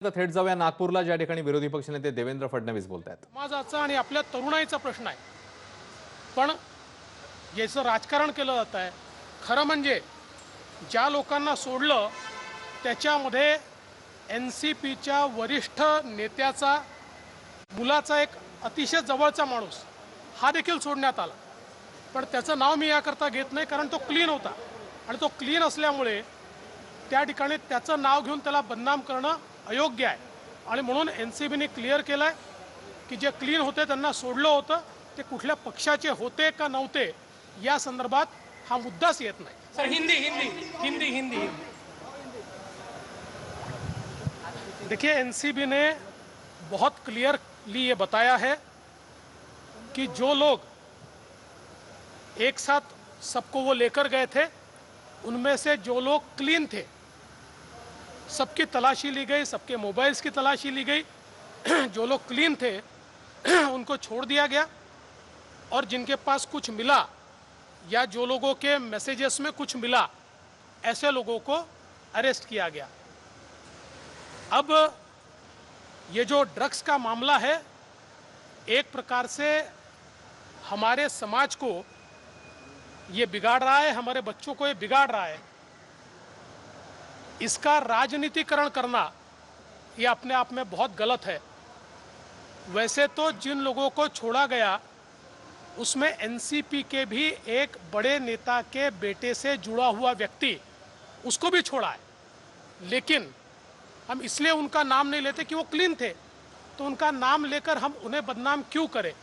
आता थेट जाऊया नागपूरला, ज्या ठिकाणी विरोधी पक्षनेते देवेंद्र फडणवीस बोलतात। समाजाचा आणि आपल्या तरुणाईचा प्रश्न आहे, पण याचं राजकारण केलं जात आहे। खरं म्हणजे ज्या लोकांना सोडलं त्याच्यामध्ये NCPच्या वरिष्ठ नेत्याचा मुलाचा एक अतिशय जवळचा माणूस हा देखील सोडण्यात आला, पण त्याचं नाव मी याकरता घेत नाही, कारण तो क्लीन होता आणि तो क्लीन असल्यामुळे त्या ठिकाणी त्याचं नाव घेऊन त्याला बदनाम करणं अयोग्य आहे आणि म्हणून NCPने क्लिअर केलं आहे की जे क्लीन होते त्यांना सोडलं होतं ते कुठल्या पक्षाचे होते का नव्हते या संदर्भात हा मुद्दाच येत नाही। सर हिंदी हिंदी हिंदी हिंदी देखिए, NCP ने बहुत क्लियरली ये बताया है कि जो लोग एक साथ सबको वो लेकर गए थे, उनमें से जो लोग क्लीन थे सबकी तलाशी ली गई, सबके मोबाइल्स की तलाशी ली गई। जो लोग क्लीन थे उनको छोड़ दिया गया और जिनके पास कुछ मिला या जो लोगों के मैसेजेस में कुछ मिला, ऐसे लोगों को अरेस्ट किया गया। अब ये जो ड्रग्स का मामला है, एक प्रकार से हमारे समाज को ये बिगाड़ रहा है, हमारे बच्चों को ये बिगाड़ रहा है। इसका राजनीतिकरण करना ये अपने आप में बहुत गलत है। वैसे तो जिन लोगों को छोड़ा गया उसमें NCP के भी एक बड़े नेता के बेटे से जुड़ा हुआ व्यक्ति, उसको भी छोड़ा है, लेकिन हम इसलिए उनका नाम नहीं लेते कि वो क्लीन थे, तो उनका नाम लेकर हम उन्हें बदनाम क्यों करें।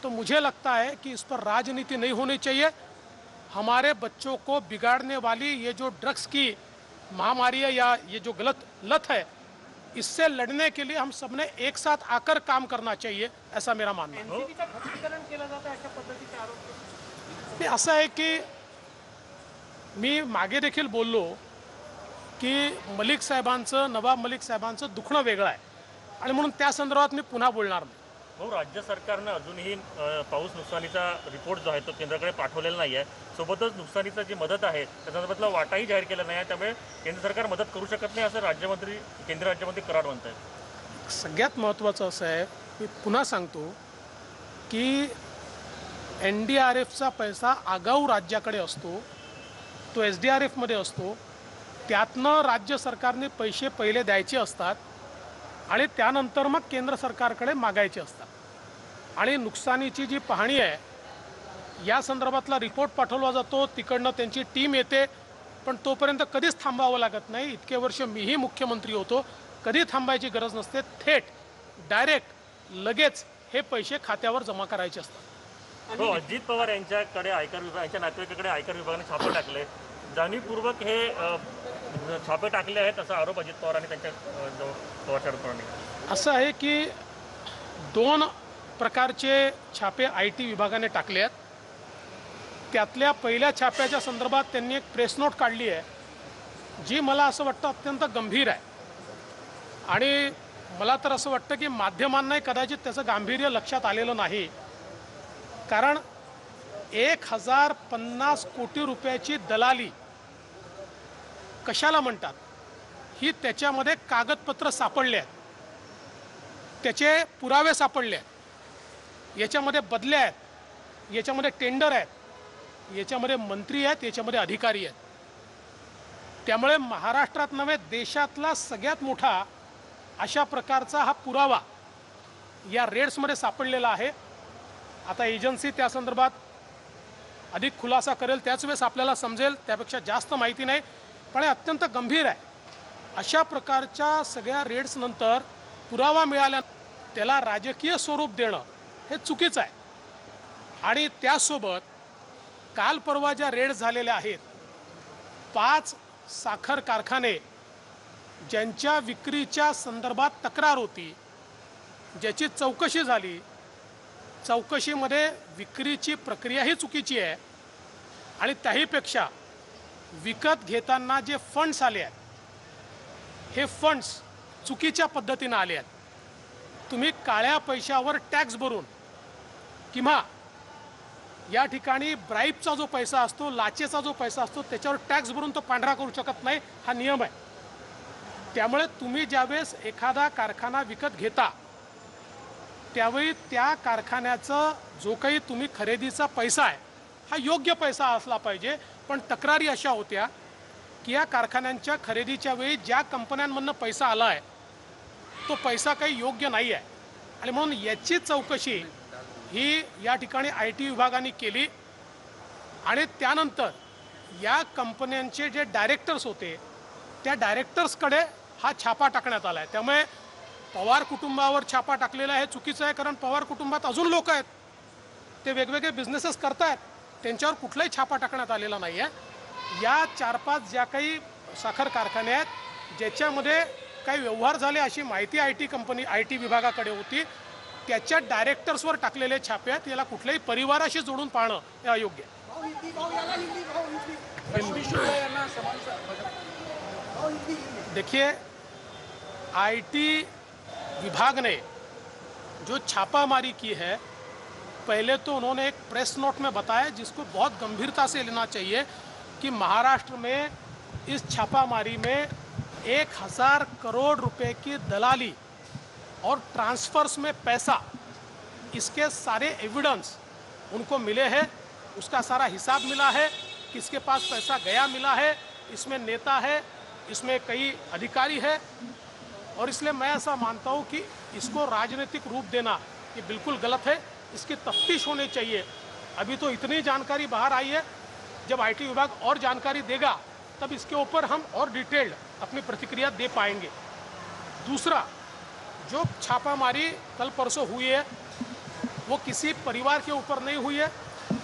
तो मुझे लगता है कि इस पर राजनीति नहीं होनी चाहिए। हमारे बच्चों को बिगाड़ने वाली ये जो ड्रग्स की महामारी है या ये जो गलत लत है, इससे लड़ने के लिए हम सबने एक साथ आकर काम करना चाहिए, ऐसा मेरा मानना है। NCPचा खच्चीकरण केलं जातं अशा पद्धतीचे आरोप। ते असं आहे की मी मागे देखील बोललो की मलिक साहेबांचं, नवाब मलिक साहेबांचं दुखणं वेगळं आहे आणि म्हणून त्या संदर्भात मी पुन्हा बोलणार नाही। भाऊ, राज्य सरकारनं अजूनही पाऊस नुकसानीचा रिपोर्ट जो आहे तो केंद्राकडे पाठवलेला नाही आहे। सोबतच नुकसानीचा जी मदत आहे त्या संदर्भातला वाटाही जाहीर केला नाही आहे, त्यामुळे केंद्र सरकार मदत करू शकत नाही असं केंद्रीय राज्यमंत्री कराड म्हणत आहेत। सगळ्यात महत्त्वाचं असं आहे, मी पुन्हा सांगतो की NDRFचा पैसा आगाऊ राज्याकडे असतो, तो SDRFमध्ये असतो, त्यातनं राज्य सरकारने पैसे पहिले द्यायचे असतात आणि त्यानंतर मग केंद्र सरकारकडे मागायचे असतात। आणि नुकसानीची जी पाहणी आहे या संदर्भातला रिपोर्ट पाठवला जातो, तिकडनं त्यांची टीम येते, पण तोपर्यंत कधीच थांबावं लागत नाही। इतके वर्ष मीही मुख्यमंत्री होतो, कधी थांबायची गरज नसते, थेट डायरेक्ट लगेच हे पैसे खात्यावर जमा करायचे असतात। हो, अजित पवार यांच्याकडे आयकर विभाग, यांच्या नातेवाईकाकडे आयकर विभागाने छापे टाकले, जाणीवपूर्वक हे छापे टाकले आहेत असा आरोप अजित पवार आणि त्यांच्या पवार शरद पवारांनी। असं आहे की दोन प्रकारचे छापे IT विभागाने टाकले आहेत। त्यातल्या पहिल्या छाप्याच्या संदर्भात त्यांनी एक प्रेस नोट काढली आहे, जी मला असं वाटतं अत्यंत गंभीर आहे आणि मला तर असं वाटतं की माध्यमांनाही कदाचित त्याचं गांभीर्य लक्षात आलेलं नाही। कारण 1050 कोटी रुपयाची दलाली कशाला म्हणतात, ही त्याच्यामध्ये कागदपत्र सापडले आहेत, त्याचे पुरावे सापडले आहेत, याच्यामध्ये बदल्या आहेत, याच्यामध्ये टेंडर आहेत, याच्यामध्ये मंत्री आहेत, याच्यामध्ये अधिकारी आहेत। त्यामुळे महाराष्ट्रात नव्हे देशातला सगळ्यात मोठा अशा प्रकारचा हा पुरावा या रेड्समध्ये सापडलेला आहे। आता एजन्सी त्या संदर्भात अधिक खुलासा करेल, त्याच वेळेस आपल्याला समजेल, त्यापेक्षा जास्त माहिती नाही, पण हे अत्यंत गंभीर आहे। अशा प्रकारच्या सगळ्या रेड्स नंतर पुरावा मिळाल्या त्याला राजकीय स्वरूप देणं हे चुकीचं आहे। आणि त्यासोबत काल परवा ज्या रेड झालेल्या आहेत, 5 साखर कारखाने ज्यांच्या विक्रीच्या संदर्भात तक्रार होती, ज्याची चौकशी झाली, चौकशीमध्ये विक्रीची प्रक्रियाही चुकीची आहे आणि त्याहीपेक्षा विकत घेताना जे फंड्स आले आहेत, हे फंड्स चुकीच्या पद्धतीनं आले आहेत। तुम्ही काळ्या पैशावर टॅक्स भरून किंवा या ठिकाणी ब्राईबचा जो पैसा असतो, लाचेचा जो पैसा असतो, त्याच्यावर टॅक्स भरून तो पांढरा करू शकत नाही, हा नियम आहे। त्यामुळे तुम्ही ज्यावेळेस एखादा कारखाना विकत घेता त्यावेळी त्या कारखान्याचा जो काही तुम्ही खरेदीचा पैसा आहे हा योग्य पैसा असला पाहिजे. पण तक्रारी अशा होत्या की या कारखान्यांच्या खरेदीच्या वेळी ज्या कंपन्यांमधनं पैसा आला आहे तो पैसा काही योग्य नाही आहे आणि म्हणून याची चौकशी ही या ठिकाणी IT विभागाने केली आणि त्यानंतर या कंपन्यांचे जे डायरेक्टर्स होते त्या डायरेक्टर्सकडे हा छापा टाकण्यात आला आहे. त्यामुळे पवार कुटुंबावर छापा टाकलेला आहे चुकीचं आहे, कारण पवार कुटुंबात अजून लोक आहेत, ते वेगवेगळे बिझनेसेस करतायत, त्यांच्यावर कुठलाही छापा टाकण्यात आलेला नाही आहे. या 4-5 ज्या काही साखर कारखाने आहेत ज्याच्यामध्ये काही व्यवहार झाले अशी माहिती IT विभागाकडे होती, त्याच्या डायरेक्टर्सवर टाकलेले छापे आहेत. याला कुठल्याही परिवाराशी जोडून पाहणं हे अयोग्य आहे. देखिए, IT विभाग ने जो छापामारी की है, पहले तो उन्होंने एक प्रेस नोट में बताया जिसको बहुत गंभीरता से लेना चाहिए कि महाराष्ट्र में इस छापामारी में 1000 करोड़ रुपए की दलाली और ट्रांसफर्स में पैसा, इसके सारे एविडेंस उनको मिले हैं. उसका सारा हिसाब मिला है, किसके पास पैसा गया मिला है, इसमें नेता है, इसमें कई अधिकारी है. और इसलिए मैं ऐसा मानता हूँ कि इसको राजनीतिक रूप देना ये बिल्कुल गलत है. इसकी तफ्तीश होनी चाहिए. अभी तो इतनी जानकारी बाहर आई है, जब IT विभाग और जानकारी देगा तब इसके ऊपर हम और डिटेल्ड अपनी प्रतिक्रिया दे पाएंगे. दूसरा, जो छापामारी कल परसों हुई है वो किसी परिवार के ऊपर नहीं हुई है,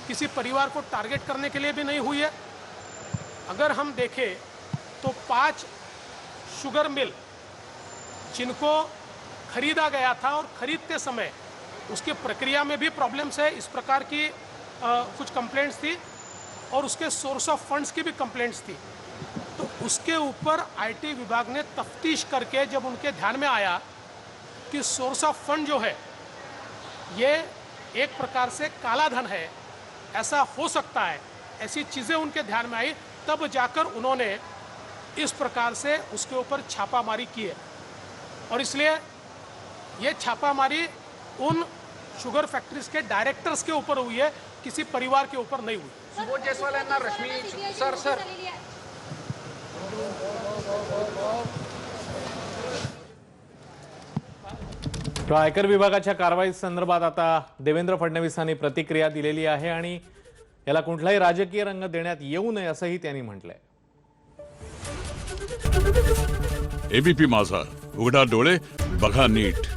किसी परिवार को टारगेट करने के लिए भी नहीं हुई है. अगर हम देखें तो 5 शुगर मिल जिनको खरीदा गया था और खरीदते समय उसकी प्रक्रिया में भी प्रॉब्लम्स है, इस प्रकार की कुछ कंप्लेंट्स थी और उसके सोर्स ऑफ फंड्स की भी कंप्लेंट्स थी. तो उसके ऊपर IT विभाग ने तफ्तीश करके जब उनके ध्यान में आया कि सोर्स ऑफ फंड जो है ये एक प्रकार से काला धन है, ऐसा हो सकता है, ऐसी चीज़ें उनके ध्यान में आई, तब जाकर उन्होंने इस प्रकार से उसके ऊपर छापामारी की है. और इसलिए ये छापामारी उन शुगर फैक्ट्रीज के डायरेक्टर्स के ऊपर हुई है, किसी परिवार के ऊपर नहीं हुई. सुबोध जयस्वाल यांना रश्मी सर तो आयकर विभागाच्या कारवाई संदर्भात आता देवेंद्र फडणवीसांनी प्रतिक्रिया दिलेली आहे आणि याला कुठलाही राजकीय रंग देण्यात येऊ नये असंही त्यांनी म्हटलंय. ABP माझा, उघडा डोळे बघा नीट.